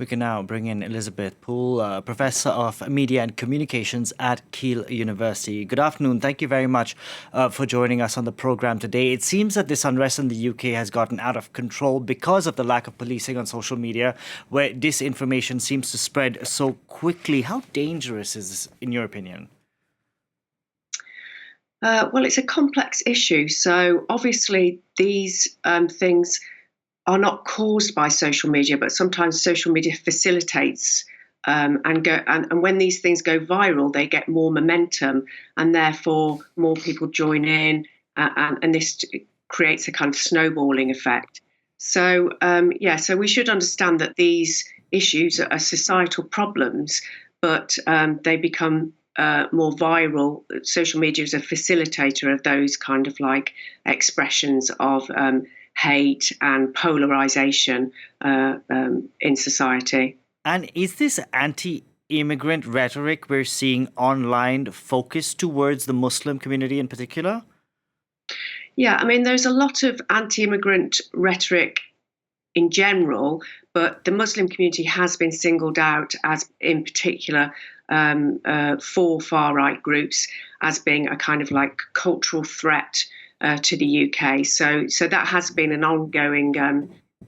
We can now bring in Elizabeth Poole, Professor of Media and Communications at Keele University. Good afternoon. Thank you very much for joining us on the program today. It seems that this unrest in the UK has gotten out of control because of the lack of policing on social media, where disinformation seems to spread so quickly. How dangerous is this, in your opinion? Well, it's a complex issue. So obviously, these things are not caused by social media, but sometimes social media facilitates and when these things go viral, they get more momentum, and therefore more people join in, and this creates a kind of snowballing effect. So we should understand that these issues are societal problems, but they become more viral. Social media is a facilitator of those kind of like expressions of hate and polarization in society. And is this anti-immigrant rhetoric we're seeing online focused towards the Muslim community in particular? Yeah, I mean, there's a lot of anti-immigrant rhetoric in general, but the Muslim community has been singled out as, in particular, for far right groups as being a kind of like cultural threat to the UK. So that has been an ongoing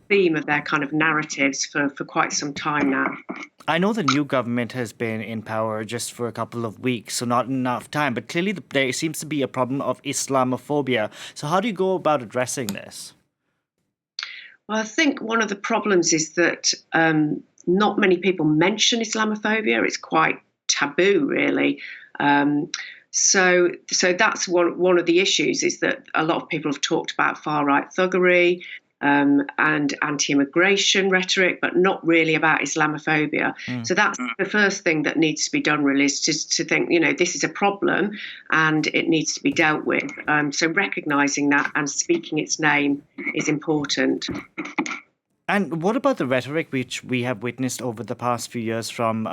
theme of their kind of narratives for quite some time now. I know the new government has been in power just for a couple of weeks, so not enough time, but clearly there seems to be a problem of Islamophobia. So how do you go about addressing this? Well, I think one of the problems is that not many people mention Islamophobia. It's quite taboo, really. So that's one of the issues, is that a lot of people have talked about far right thuggery and anti-immigration rhetoric, but not really about Islamophobia. So that's the first thing that needs to be done, really, is to think, this is a problem and it needs to be dealt with. So recognising that and speaking its name is important. And what about the rhetoric which we have witnessed over the past few years from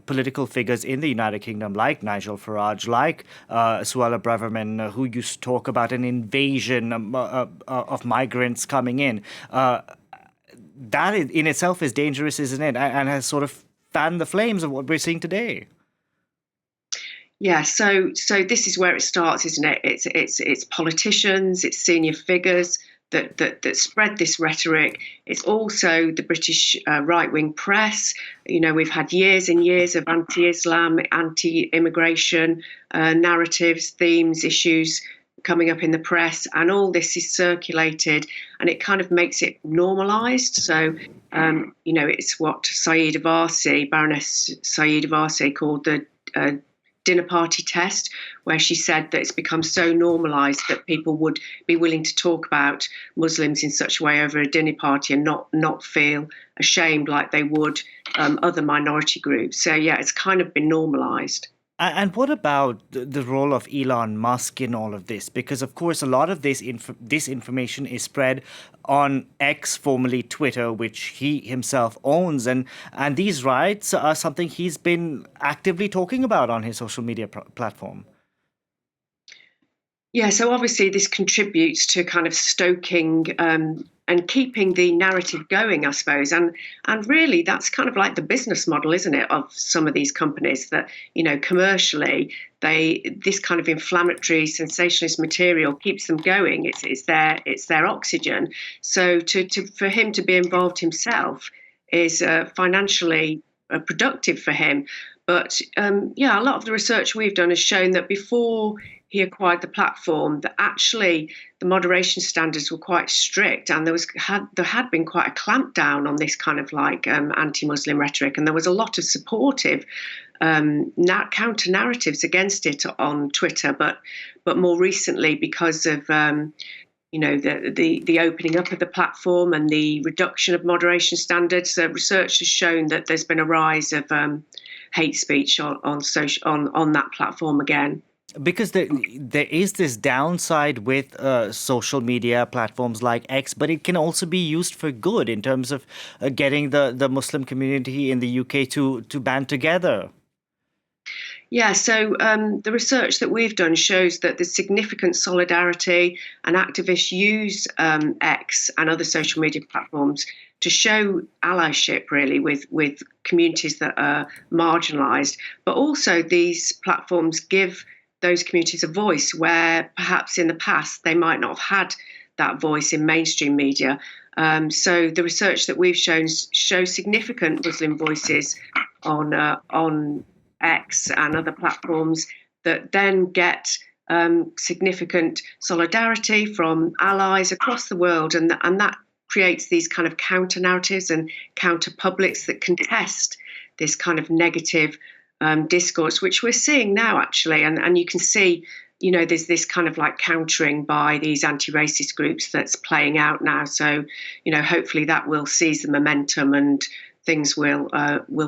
political figures in the United Kingdom, like Nigel Farage, like Suella Braverman, who used to talk about an invasion of migrants coming in? That in itself is dangerous, isn't it? And has sort of fanned the flames of what we're seeing today. Yeah, so this is where it starts, isn't it? It's politicians, it's senior figures that spread this rhetoric. It's also the British right-wing press. We've had years and years of anti-Islam, anti-immigration narratives, themes, issues coming up in the press, and all this is circulated, and it kind of makes it normalised. So, it's what Baroness Sayeeda Varsi called the dinner party test, where she said that it's become so normalised that people would be willing to talk about Muslims in such a way over a dinner party and not feel ashamed like they would other minority groups. So yeah, it's kind of been normalised. And what about the role of Elon Musk in all of this? Because, of course, a lot of this information is spread on X, formerly Twitter, which he himself owns. And these riots are something he's been actively talking about on his social media platform. Yeah, so obviously this contributes to kind of stoking and keeping the narrative going, I suppose. And really, that's kind of like the business model, isn't it, of some of these companies, that, commercially, this kind of inflammatory, sensationalist material keeps them going. It's their oxygen. So for him to be involved himself is financially productive for him. But a lot of the research we've done has shown that before he acquired the platform, that actually the moderation standards were quite strict, and there had been quite a clampdown on this kind of like anti-Muslim rhetoric, and there was a lot of supportive counter narratives against it on Twitter. But more recently, because of the opening up of the platform and the reduction of moderation standards, research has shown that there's been a rise of hate speech on that platform again. Because there is this downside with social media platforms like X, but it can also be used for good in terms of getting the Muslim community in the UK to band together. Yeah, so the research that we've done shows that there's significant solidarity, and activists use X and other social media platforms to show allyship really with communities that are marginalised, but also these platforms give those communities a voice where perhaps in the past they might not have had that voice in mainstream media. So the research that we've shown shows significant Muslim voices on X and other platforms that then get significant solidarity from allies across the world, and that creates these kind of counter narratives and counter publics that contest this kind of negative discourse, which we're seeing now actually, and you can see, there's this kind of like countering by these anti-racist groups that's playing out now. So, hopefully that will seize the momentum and things will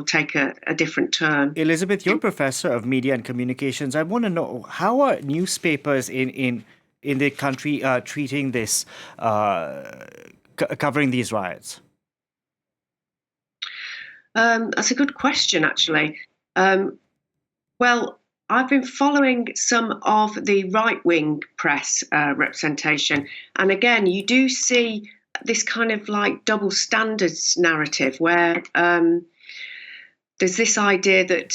take a different turn. Elizabeth, you're professor of media and communications. I want to know, how are newspapers in the country treating this, covering these riots? That's a good question, actually. Well, I've been following some of the right-wing press representation, and again, you do see this kind of like double standards narrative where there's this idea that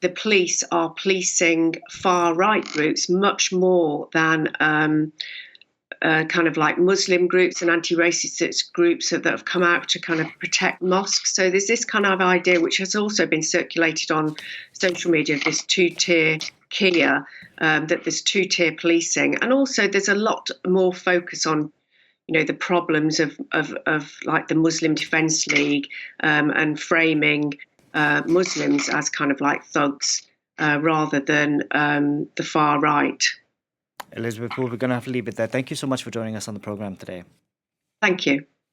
the police are policing far-right groups much more than kind of like Muslim groups and anti-racist groups that have come out to kind of protect mosques. So there's this kind of idea, which has also been circulated on social media, of this two-tier Kia, that there's two-tier policing. And also there's a lot more focus on, the problems of like the Muslim Defence League and framing Muslims as kind of like thugs rather than the far right. Elizabeth, we're going to have to leave it there. Thank you so much for joining us on the program today. Thank you.